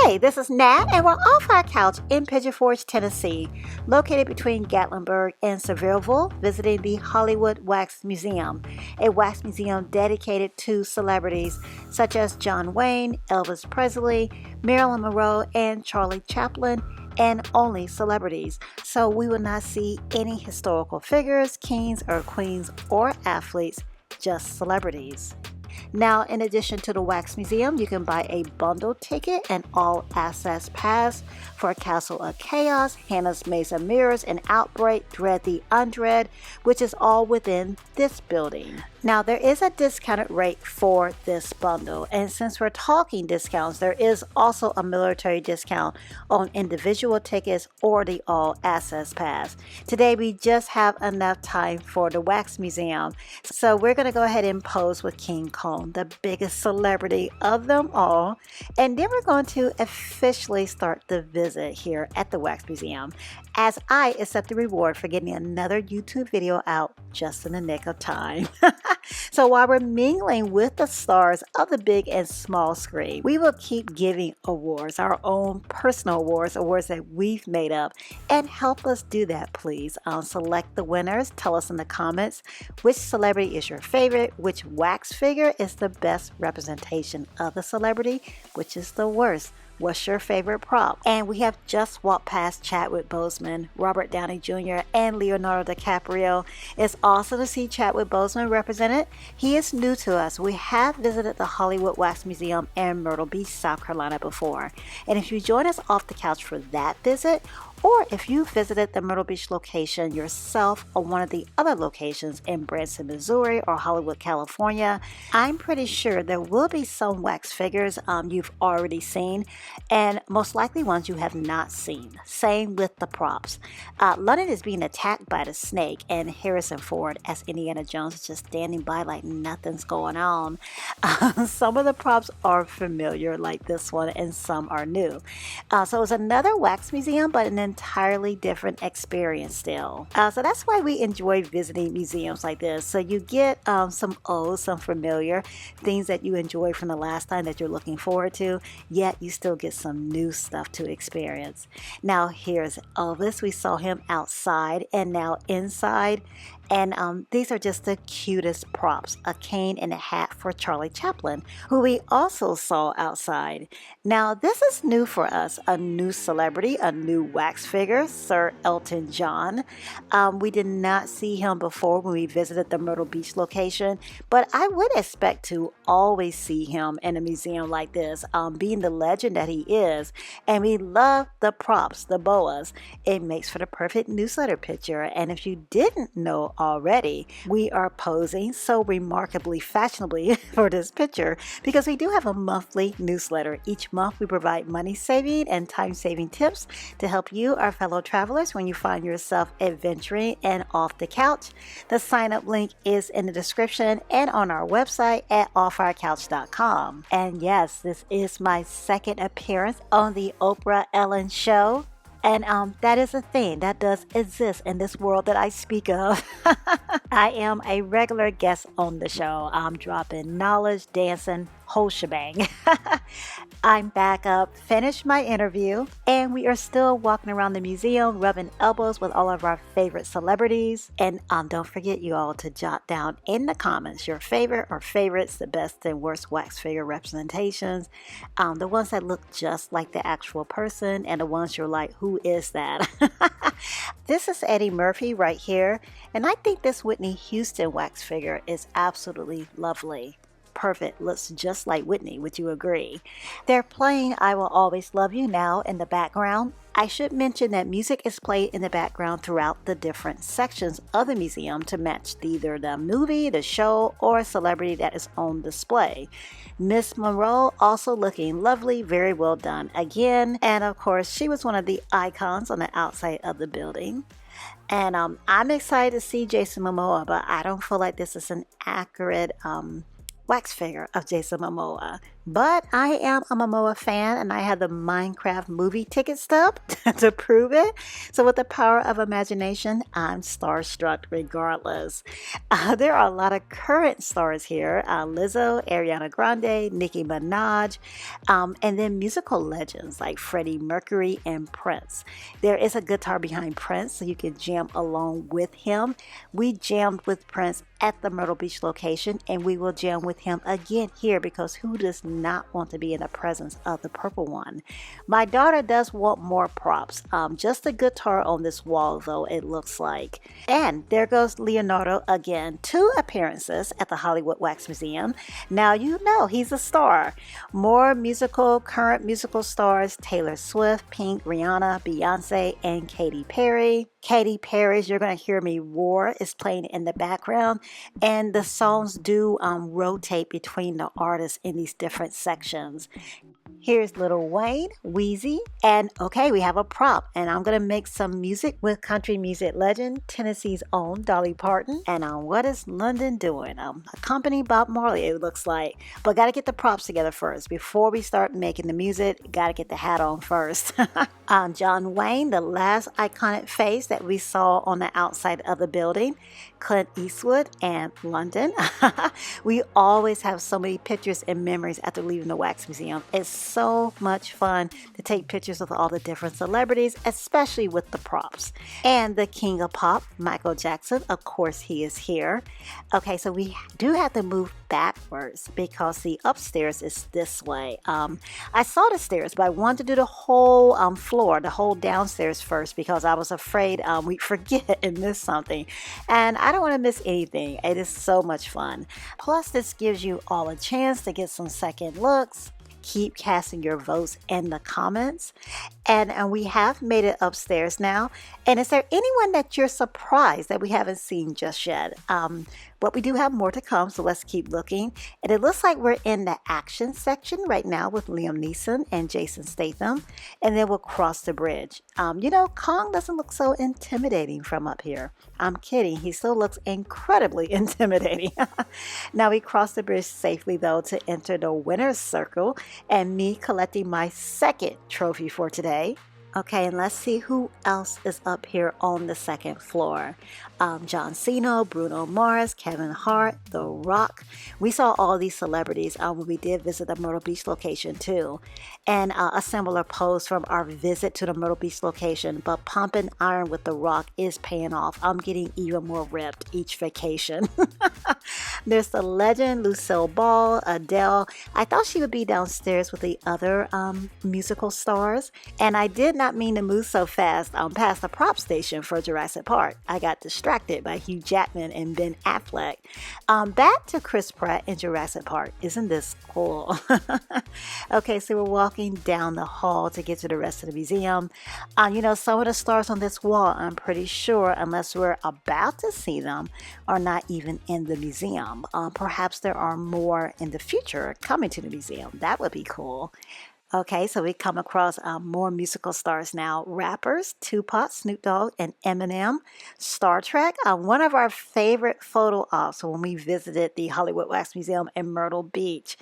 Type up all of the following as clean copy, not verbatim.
Hey, this is Nat, and we're off our couch in Pigeon Forge, Tennessee, located between Gatlinburg and Sevierville, visiting the Hollywood Wax Museum, a wax museum dedicated to celebrities such as John Wayne, Elvis Presley, Marilyn Monroe, and Charlie Chaplin, and only celebrities. So we will not see any historical figures, kings or queens, or athletes, just celebrities. Now, in addition to the Wax Museum, you can buy a bundle ticket and all access pass for Castle of Chaos, Hannah's Maze of Mirrors, and Outbreak, Dread the Undread, which is all within this building. Now, there is a discounted rate for this bundle, and since we're talking discounts, there is also a military discount on individual tickets or the all access pass. Today, we just have enough time for the Wax Museum, so we're going to go ahead and pose with King Kong, the biggest celebrity of them all, and then we're going to officially start the visit here at the Wax Museum, as I accept the reward for getting another YouTube video out just in the nick of time. So while we're mingling with the stars of the big and small screen, we will keep giving awards, our own personal awards that we've made up, and help us do that, please. Select the winners. Tell us in the comments which celebrity is your favorite, which wax figure is the best representation of the celebrity, which is the worst. What's your favorite prop? And we have just walked past Chadwick Boseman, Robert Downey Jr., and Leonardo DiCaprio. It's awesome to see Chadwick Boseman represented. He is new to us. We have visited the Hollywood Wax Museum in Myrtle Beach, South Carolina before. And if you join us off the couch for that visit, or if you visited the Myrtle Beach location yourself or one of the other locations in Branson, Missouri or Hollywood, California, I'm pretty sure there will be some wax figures you've already seen, and most likely ones you have not seen. Same with the props. London is being attacked by the snake, and Harrison Ford as Indiana Jones is just standing by like nothing's going on. Some of the props are familiar like this one, and some are new. So it's another wax museum, but an entirely different experience still. So that's why we enjoy visiting museums like this. So you get some old, some familiar things that you enjoyed from the last time that you're looking forward to, yet you still get some new stuff to experience. Now here's Elvis. We saw him outside and now inside. And these are just the cutest props. A cane and a hat for Charlie Chaplin, who we also saw outside. Now, this is new for us. A new celebrity, a new wax figure, Sir Elton John. We did not see him before when we visited the Myrtle Beach location, but I would expect to always see him in a museum like this, being the legend that he is. And we love the props, the boas. It makes for the perfect newsletter picture. And if you didn't know already, we are posing so remarkably fashionably for this picture because we do have a monthly newsletter. Each month we provide money saving and time saving tips to help you, our fellow travelers, when you find yourself adventuring and off the couch. The sign up link is in the description and on our website at offourcouch.com. And yes, this is my second appearance on the Oprah Ellen show. And that is a thing that does exist in this world that I speak of. I am a regular guest on the show. I'm dropping knowledge, dancing, whole shebang. I'm back up, finished my interview, and we are still walking around the museum, rubbing elbows with all of our favorite celebrities. And don't forget you all to jot down in the comments your favorite or favorites, the best and worst wax figure representations, the ones that look just like the actual person, and the ones you're like, who is that? This is Eddie Murphy right here, and I think this Whitney Houston wax figure is absolutely lovely. Perfect, looks just like Whitney, would you agree? They're playing I Will Always Love You now in the background. I should mention that music is played in the background throughout the different sections of the museum to match either the movie, the show, or celebrity that is on display. Miss Monroe also looking lovely, very well done again. And of course, she was one of the icons on the outside of the building. And I'm excited to see Jason Momoa, but I don't feel like this is an accurate wax figure of Jason Momoa. But I am a Momoa fan and I have the Minecraft movie ticket stub to prove it. So with the power of imagination, I'm starstruck regardless. There are a lot of current stars here. Lizzo, Ariana Grande, Nicki Minaj, and then musical legends like Freddie Mercury and Prince. There is a guitar behind Prince, so you can jam along with him. We jammed with Prince at the Myrtle Beach location, and we will jam with him again here because who does not want to be in the presence of the purple one? My daughter does want more props. Just a guitar on this wall, though, it looks like. And there goes Leonardo again. 2 appearances at the Hollywood Wax Museum. Now you know he's a star. More current musical stars: Taylor Swift, Pink, Rihanna, Beyonce, and Katy Perry. Katy Perry's "You're Gonna Hear Me Roar" is playing in the background, and the songs do rotate between the artists in these different sections. Here's Lil Wayne, Wheezy, and okay, we have a prop, and I'm gonna make some music with country music legend, Tennessee's own Dolly Parton. And what is London doing? Accompanying Bob Marley, it looks like. But gotta get the props together first. Before we start making the music, gotta get the hat on first. John Wayne, the last iconic face that we saw on the outside of the building. Clint Eastwood and London. We always have so many pictures and memories after leaving the Wax Museum. It's so much fun to take pictures with all the different celebrities, especially with the props. And the king of pop, Michael Jackson, of course he is here. Okay, so we do have to move backwards because the upstairs is this way. I saw the stairs, but I wanted to do the whole floor, the whole downstairs first because I was afraid we'd forget and miss something. And I don't want to miss anything. It is so much fun. Plus, this gives you all a chance to get some second looks. Keep casting your votes in the comments. And we have made it upstairs now. And is there anyone that you're surprised that we haven't seen just yet? But we do have more to come, so let's keep looking. And it looks like we're in the action section right now with Liam Neeson and Jason Statham. And then we'll cross the bridge. Kong doesn't look so intimidating from up here. I'm kidding. He still looks incredibly intimidating. Now we cross the bridge safely, though, to enter the winner's circle and me collecting my second trophy for today. Okay, and let's see who else is up here on the second floor. John Cena, Bruno Mars, Kevin Hart, The Rock. We saw all these celebrities when we did visit the Myrtle Beach location too. And a similar pose from our visit to the Myrtle Beach location, but pumping iron with The Rock is paying off. I'm getting even more ripped each vacation. There's the legend, Lucille Ball, Adele. I thought she would be downstairs with the other musical stars. And I did not mean to move so fast past the prop station for Jurassic Park. I got distracted by Hugh Jackman and Ben Affleck. Back to Chris Pratt in Jurassic Park. Isn't this cool? Okay, so we're walking down the hall to get to the rest of the museum. Some of the stars on this wall, I'm pretty sure, unless we're about to see them, are not even in the museum. Perhaps there are more in the future coming to the museum. That would be cool. Okay, so we come across more musical stars now. Rappers, Tupac, Snoop Dogg, and Eminem. Star Trek, one of our favorite photo ops when we visited the Hollywood Wax Museum in Myrtle Beach.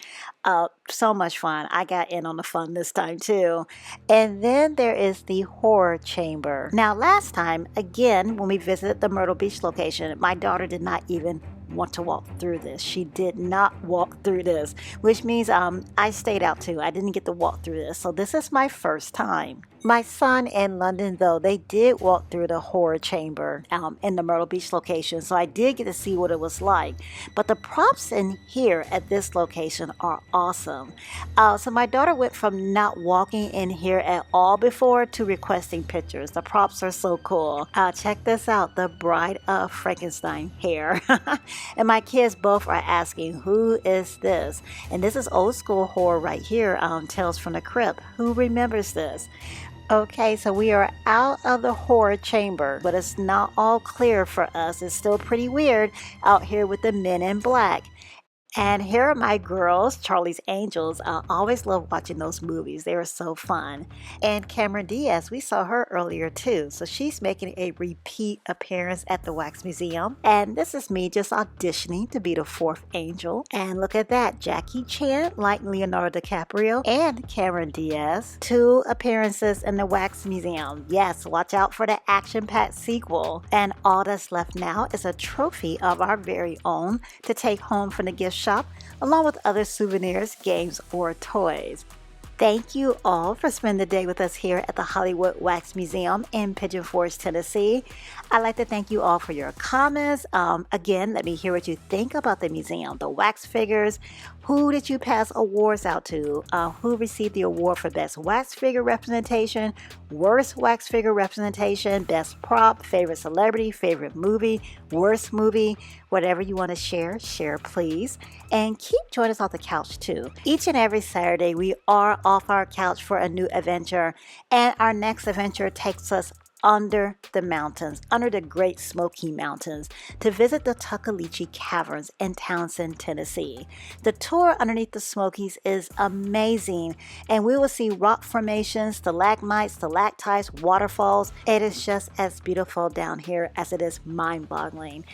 So much fun. I got in on the fun this time too. And then there is the horror chamber. Now last time, again, when we visited the Myrtle Beach location, my daughter did not even want to walk through this. She did not walk through this, which means I stayed out too. I didn't get to walk through this. So this is my first time. My son and London, though, they did walk through the horror chamber in the Myrtle Beach location. So I did get to see what it was like. But the props in here at this location are awesome. So my daughter went from not walking in here at all before to requesting pictures. The props are so cool. Check this out, the Bride of Frankenstein hair. And my kids both are asking, who is this? And this is old school horror right here, Tales from the Crypt. Who remembers this? Okay, so we are out of the horror chamber, but it's not all clear for us. It's still pretty weird out here with the men in black. And here are my girls, Charlie's Angels. I always love watching those movies. They were so fun. And Cameron Diaz, we saw her earlier too. So she's making a repeat appearance at the Wax Museum. And this is me just auditioning to be the fourth angel. And look at that, Jackie Chan, like Leonardo DiCaprio, and Cameron Diaz. 2 appearances in the Wax Museum. Yes, watch out for the action-packed sequel. And all that's left now is a trophy of our very own to take home from the gift shop, along with other souvenirs, games, or toys. Thank you all for spending the day with us here at the Hollywood Wax Museum in Pigeon Forge, Tennessee. I'd like to thank you all for your comments. Again, let me hear what you think about the museum, the wax figures. Who did you pass awards out to? Who received the award for Best Wax Figure Representation, Worst Wax Figure Representation, Best Prop, Favorite Celebrity, Favorite Movie, Worst Movie? Whatever you want to share, share please. And keep joining us off the couch too. Each and every Saturday, we are off our couch for a new adventure. And our next adventure takes us under the mountains, under the Great Smoky Mountains, to visit the Tuckaleechee Caverns in Townsend, Tennessee. The tour underneath the Smokies is amazing, and we will see rock formations, stalagmites, stalactites, waterfalls. It is just as beautiful down here as it is mind-boggling.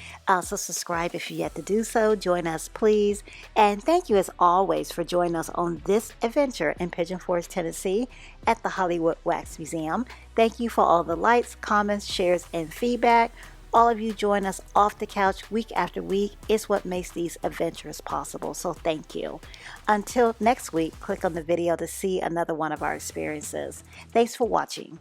So subscribe if you yet to do so. Join us, please. And thank you as always for joining us on this adventure in Pigeon Forge, Tennessee at the Hollywood Wax Museum. Thank you for all the likes, comments, shares, and feedback. All of you join us off the couch week after week. It's what makes these adventures possible, so thank you. Until next week, click on the video to see another one of our experiences. Thanks for watching.